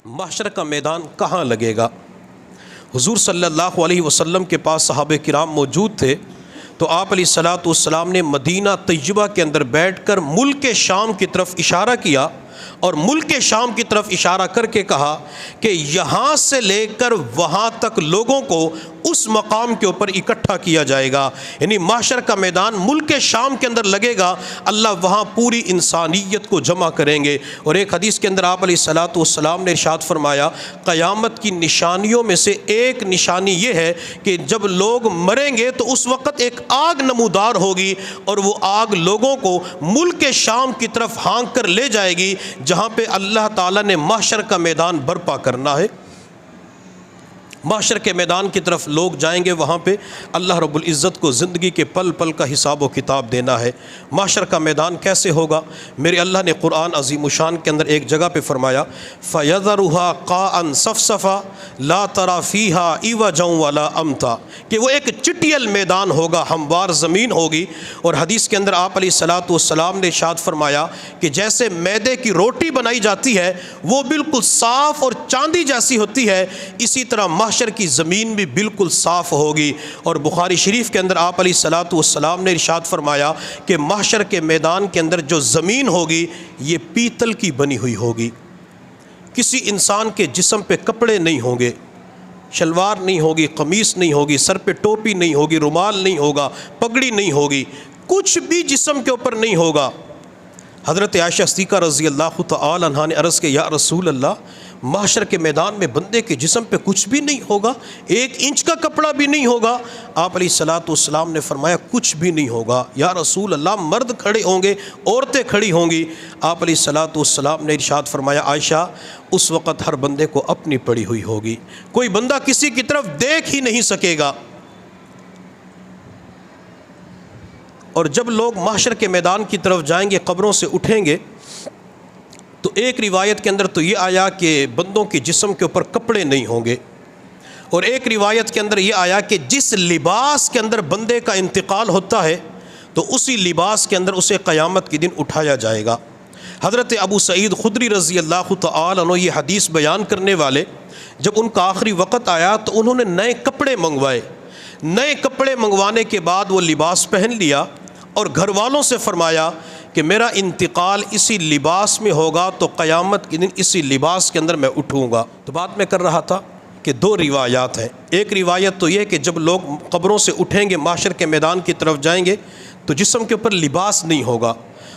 محشر کا میدان کہاں لگے گا؟ حضور صلی اللہ علیہ وسلم کے پاس صحابہ کرام موجود تھے، تو آپ علیہ الصلاۃ والسلام نے مدینہ طیبہ کے اندر بیٹھ کر ملک شام کی طرف اشارہ کیا، اور ملک شام کی طرف اشارہ کر کے کہا کہ یہاں سے لے کر وہاں تک لوگوں کو اس مقام کے اوپر اکٹھا کیا جائے گا، یعنی محشر کا میدان ملک شام کے اندر لگے گا، اللہ وہاں پوری انسانیت کو جمع کریں گے۔ اور ایک حدیث کے اندر آپ علیہ الصلاۃ والسلام نے ارشاد فرمایا، قیامت کی نشانیوں میں سے ایک نشانی یہ ہے کہ جب لوگ مریں گے تو اس وقت ایک آگ نمودار ہوگی، اور وہ آگ لوگوں کو ملک شام کی طرف ہانک کر لے جائے گی، جہاں پہ اللہ تعالیٰ نے محشر کا میدان برپا کرنا ہے۔ محشر کے میدان کی طرف لوگ جائیں گے، وہاں پہ اللہ رب العزت کو زندگی کے پل پل کا حساب و کتاب دینا ہے۔ محشر کا میدان کیسے ہوگا؟ میرے اللہ نے قرآن عظیم الشان کے اندر ایک جگہ پہ فرمایا، فَيَذَرُهَا قَاعًا صَفْصَفًا لَا تَرَىٰ فِيهَا عِوَجًا وَلَا أَمْتًا، کہ وہ ایک چٹیل میدان ہوگا، ہموار زمین ہوگی۔ اور حدیث کے اندر آپ علیہ الصلاۃ والسلام نے ارشاد فرمایا کہ جیسے میدے کی روٹی بنائی جاتی ہے وہ بالکل صاف اور چاندی جیسی ہوتی ہے، اسی طرح محشر کی زمین بھی بالکل صاف ہوگی۔ اور بخاری شریف کے اندر آپ علیہ الصلاۃ والسلام نے ارشاد فرمایا کہ محشر کے میدان کے اندر جو زمین ہوگی یہ پیتل کی بنی ہوئی ہوگی، کسی انسان کے جسم پہ کپڑے نہیں ہوں گے، شلوار نہیں ہوگی، قمیص نہیں ہوگی، سر پہ ٹوپی نہیں ہوگی، رومال نہیں ہوگا، پگڑی نہیں ہوگی، کچھ بھی جسم کے اوپر نہیں ہوگا۔ حضرت عائشہ صدیقہ رضی اللہ تعالی عنہا نے عرض کہ یا رسول اللہ، محشر کے میدان میں بندے کے جسم پہ کچھ بھی نہیں ہوگا، 1 انچ کا کپڑا بھی نہیں ہوگا؟ آپ علیہ الصلاۃ والسلام نے فرمایا کچھ بھی نہیں ہوگا یا رسول اللہ، مرد کھڑے ہوں گے، عورتیں کھڑی ہوں گی۔ آپ علیہ الصلاۃ والسلام نے ارشاد فرمایا، عائشہ اس وقت ہر بندے کو اپنی پڑی ہوئی ہوگی، کوئی بندہ کسی کی طرف دیکھ ہی نہیں سکے گا۔ اور جب لوگ محشر کے میدان کی طرف جائیں گے، قبروں سے اٹھیں گے، تو ایک روایت کے اندر تو یہ آیا کہ بندوں کے جسم کے اوپر کپڑے نہیں ہوں گے، اور ایک روایت کے اندر یہ آیا کہ جس لباس کے اندر بندے کا انتقال ہوتا ہے تو اسی لباس کے اندر اسے قیامت کے دن اٹھایا جائے گا۔ حضرت ابو سعید خدری رضی اللہ تعالی عنہ یہ حدیث بیان کرنے والے، جب ان کا آخری وقت آیا تو انہوں نے نئے کپڑے منگوائے، نئے کپڑے منگوانے کے بعد وہ لباس پہن لیا، اور گھر والوں سے فرمایا کہ میرا انتقال اسی لباس میں ہوگا تو قیامت کے دن اسی لباس کے اندر میں اٹھوں گا۔ تو بات میں کر رہا تھا کہ 2 روایات ہیں، ایک روایت تو یہ کہ جب لوگ قبروں سے اٹھیں گے، محشر کے میدان کی طرف جائیں گے تو جسم کے اوپر لباس نہیں ہوگا،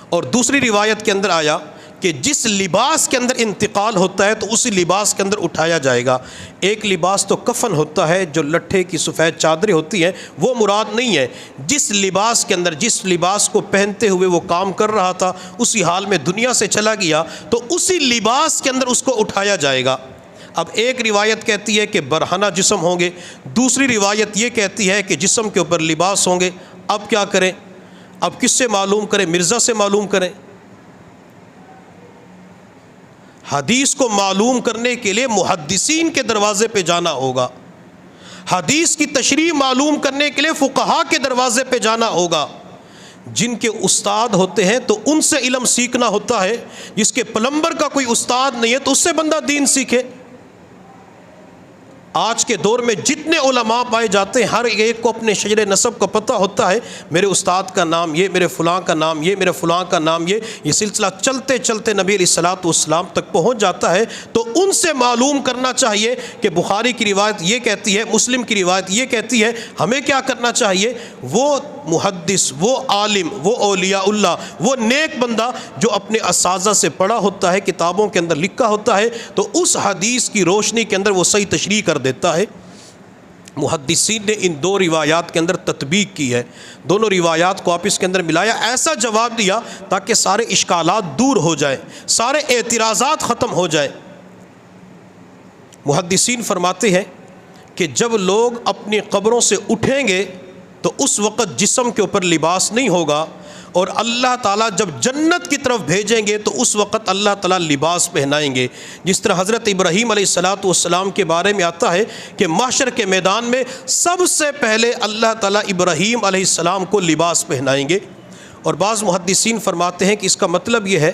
اور دوسری روایت کے اندر آیا کہ جس لباس کے اندر انتقال ہوتا ہے تو اسی لباس کے اندر اٹھایا جائے گا۔ ایک لباس تو کفن ہوتا ہے، جو لٹھے کی سفید چادریں ہوتی ہیں، وہ مراد نہیں ہے۔ جس لباس کے اندر، جس لباس کو پہنتے ہوئے وہ کام کر رہا تھا، اسی حال میں دنیا سے چلا گیا تو اسی لباس کے اندر اس کو اٹھایا جائے گا۔ اب ایک روایت کہتی ہے کہ برہنہ جسم ہوں گے، دوسری روایت یہ کہتی ہے کہ جسم کے اوپر لباس ہوں گے۔ اب کیا کریں؟ اب کس سے معلوم کریں؟ مرزا سے معلوم کریں؟ حدیث کو معلوم کرنے کے لیے محدثین کے دروازے پہ جانا ہوگا، حدیث کی تشریح معلوم کرنے کے لیے فقہا کے دروازے پہ جانا ہوگا، جن کے استاد ہوتے ہیں تو ان سے علم سیکھنا ہوتا ہے، جس کے پلمبر کا کوئی استاد نہیں ہے تو اس سے بندہ دین سیکھے۔ آج کے دور میں جتنے علماء پائے جاتے ہیں، ہر ایک کو اپنے شجر نسب کا پتہ ہوتا ہے، میرے استاد کا نام یہ، میرے فلاں کا نام یہ، میرے فلاں کا نام یہ سلسلہ چلتے چلتے نبی علیہ الصلاۃ والسلام تک پہنچ جاتا ہے۔ تو ان سے معلوم کرنا چاہیے کہ بخاری کی روایت یہ کہتی ہے، مسلم کی روایت یہ کہتی ہے، ہمیں کیا کرنا چاہیے؟ وہ محدث، وہ عالم، وہ اولیاء اللہ، وہ نیک بندہ جو اپنے اساتذہ سے پڑھا ہوتا ہے، کتابوں کے اندر لکھا ہوتا ہے، تو اس حدیث کی روشنی کے اندر وہ صحیح تشریح کر دیتا ہے۔ محدثین نے ان 2 روایات کے اندر تطبیق کی ہے، دونوں روایات کو آپس کے اندر ملایا، ایسا جواب دیا تاکہ سارے اشکالات دور ہو جائیں، سارے اعتراضات ختم ہو جائیں۔ محدثین فرماتے ہیں کہ جب لوگ اپنی قبروں سے اٹھیں گے تو اس وقت جسم کے اوپر لباس نہیں ہوگا، اور اللہ تعالیٰ جب جنت کی طرف بھیجیں گے تو اس وقت اللہ تعالیٰ لباس پہنائیں گے۔ جس طرح حضرت ابراہیم علیہ الصلاۃ والسلام کے بارے میں آتا ہے کہ محشر کے میدان میں سب سے پہلے اللہ تعالیٰ ابراہیم علیہ السلام کو لباس پہنائیں گے۔ اور بعض محدثین فرماتے ہیں کہ اس کا مطلب یہ ہے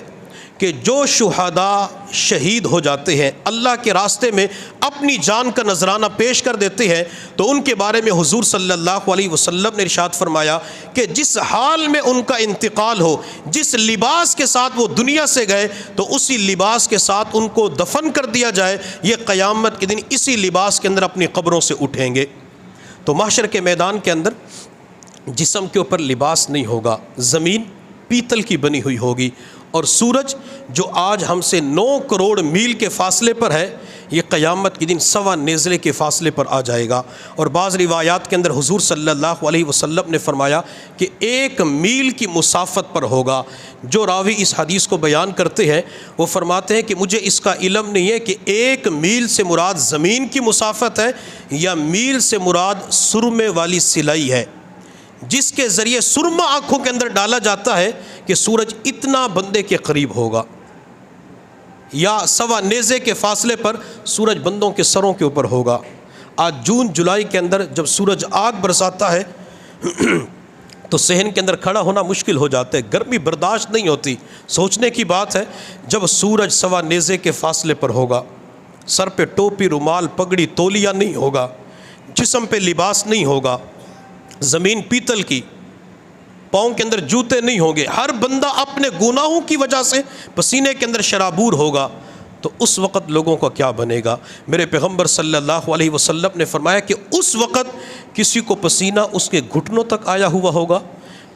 کہ جو شہداء شہید ہو جاتے ہیں، اللہ کے راستے میں اپنی جان کا نذرانہ پیش کر دیتے ہیں، تو ان کے بارے میں حضور صلی اللہ علیہ وسلم نے ارشاد فرمایا کہ جس حال میں ان کا انتقال ہو، جس لباس کے ساتھ وہ دنیا سے گئے، تو اسی لباس کے ساتھ ان کو دفن کر دیا جائے، یہ قیامت کے دن اسی لباس کے اندر اپنی قبروں سے اٹھیں گے۔ تو محشر کے میدان کے اندر جسم کے اوپر لباس نہیں ہوگا، زمین پیتل کی بنی ہوئی ہوگی، اور سورج جو آج ہم سے 9 کروڑ میل کے فاصلے پر ہے، یہ قیامت کے دن 1.25 نیزلے کے فاصلے پر آ جائے گا۔ اور بعض روایات کے اندر حضور صلی اللہ علیہ وسلم نے فرمایا کہ 1 میل کی مسافت پر ہوگا۔ جو راوی اس حدیث کو بیان کرتے ہیں وہ فرماتے ہیں کہ مجھے اس کا علم نہیں ہے کہ 1 میل سے مراد زمین کی مسافت ہے یا میل سے مراد سرمے والی سلائی ہے، جس کے ذریعے سرما آنکھوں کے اندر ڈالا جاتا ہے کہ سورج اتنا بندے کے قریب ہوگا، یا 1.25 نیزے کے فاصلے پر سورج بندوں کے سروں کے اوپر ہوگا۔ آج جون جولائی کے اندر جب سورج آگ برساتا ہے تو صحن کے اندر کھڑا ہونا مشکل ہو جاتا ہے، گرمی برداشت نہیں ہوتی۔ سوچنے کی بات ہے جب سورج 1.25 نیزے کے فاصلے پر ہوگا، سر پہ ٹوپی، رومال، پگڑی، تولیہ نہیں ہوگا، جسم پہ لباس نہیں ہوگا، زمین پیتل کی، پاؤں کے اندر جوتے نہیں ہوں گے، ہر بندہ اپنے گناہوں کی وجہ سے پسینے کے اندر شرابور ہوگا، تو اس وقت لوگوں کا کیا بنے گا؟ میرے پیغمبر صلی اللہ علیہ وسلم نے فرمایا کہ اس وقت کسی کو پسینہ اس کے گھٹنوں تک آیا ہوا ہوگا،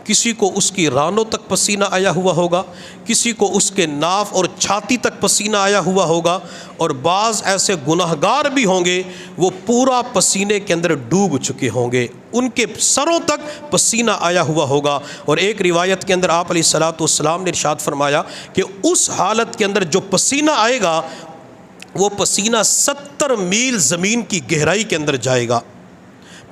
کسی کو اس کی رانوں تک پسینہ آیا ہوا ہوگا، کسی کو اس کے ناف اور چھاتی تک پسینہ آیا ہوا ہوگا، اور بعض ایسے گناہگار بھی ہوں گے وہ پورا پسینے کے اندر ڈوب چکے ہوں گے، ان کے سروں تک پسینہ آیا ہوا ہوگا۔ اور ایک روایت کے اندر آپ علیہ الصلوۃ والسلام نے ارشاد فرمایا کہ اس حالت کے اندر جو پسینہ آئے گا وہ پسینہ 70 میل زمین کی گہرائی کے اندر جائے گا،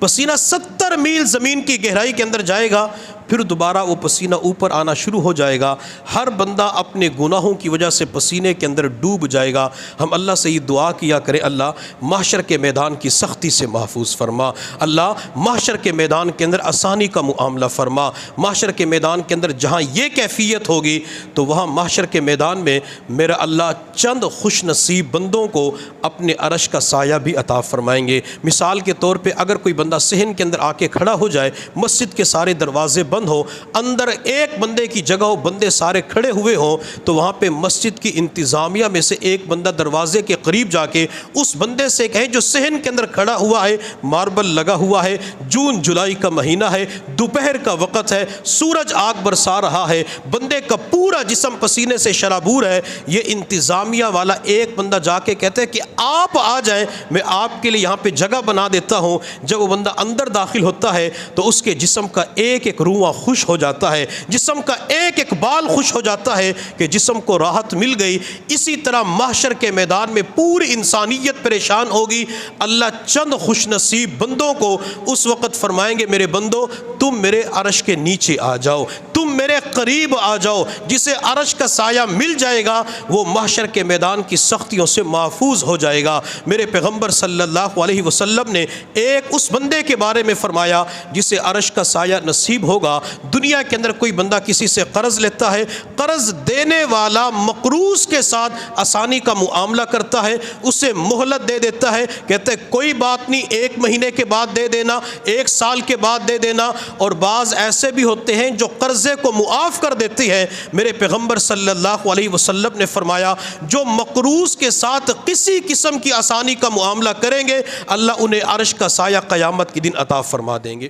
پسینہ 70 میل زمین کی گہرائی کے اندر جائے گا، پھر دوبارہ وہ پسینہ اوپر آنا شروع ہو جائے گا، ہر بندہ اپنے گناہوں کی وجہ سے پسینے کے اندر ڈوب جائے گا۔ ہم اللہ سے یہ دعا کیا کریں، اللہ محشر کے میدان کی سختی سے محفوظ فرما، اللہ محشر کے میدان کے اندر آسانی کا معاملہ فرما، محشر کے میدان کے اندر جہاں یہ کیفیت ہوگی تو وہاں محشر کے میدان میں میرا اللہ چند خوش نصیب بندوں کو اپنے عرش کا سایہ بھی عطا فرمائیں گے۔ مثال کے طور پہ اگر کوئی بندہ صحن کے اندر آ کے کھڑا ہو جائے، مسجد کے سارے دروازے بند ہو، اندر ایک بندے کی جگہ ہو، بندے سارے کھڑے ہوئے ہوں، تو وہاں پہ مسجد کی انتظامیہ میں سے ایک بندہ دروازے کے قریب جا کے اس بندے سے کہیں جو صحن کے اندر کھڑا ہوا ہے، ماربل لگا ہوا ہے، جون جولائی کا مہینہ ہے، دوپہر کا وقت ہے، سورج آگ برسا رہا ہے، بندے کا پورا جسم پسینے سے شرابور ہے، یہ انتظامیہ والا ایک بندہ جا کے کہتے ہیں کہ آپ آ جائیں، میں آپ کے لیے یہاں پہ جگہ بنا دیتا ہوں۔ جب وہ بندہ اندر داخل ہوتا ہے تو اس کے جسم کا ایک ایک روواں خوش ہو جاتا ہے، جسم کا ایک ایک بال خوش ہو جاتا ہے کہ جسم کو راحت مل گئی۔ اسی طرح محشر کے میدان میں پوری انسانیت پریشان ہوگی، اللہ چند خوش نصیب بندوں کو اس وقت فرمائیں گے میرے بندو تم میرے عرش کے نیچے آ جاؤ، تم میرے قریب آ جاؤ۔ جسے عرش کا سایہ مل جائے گا وہ محشر کے میدان کی سختیوں سے محفوظ ہو جائے گا۔ میرے پیغمبر صلی اللہ علیہ وسلم نے ایک اس بندے کے بارے میں فرمایا جسے عرش کا سایہ نصیب ہوگا۔ دنیا کے اندر کوئی بندہ کسی سے قرض لیتا ہے، قرض دینے والا مقروض کے ساتھ آسانی کا معاملہ کرتا ہے، اسے مہلت دے دیتا ہے، کہتے ہیں کوئی بات نہیں، 1 مہینے کے بعد دے دینا، 1 سال کے بعد دے دینا۔ اور بعض ایسے بھی ہوتے ہیں جو قرضے کو معاف کر دیتے ہیں۔ میرے پیغمبر صلی اللہ علیہ وسلم نے فرمایا جو مقروض کے ساتھ کسی قسم کی آسانی کا معاملہ کریں گے اللہ انہیں عرش کا سایہ قیامت کے دن عطا فرما دیں گے۔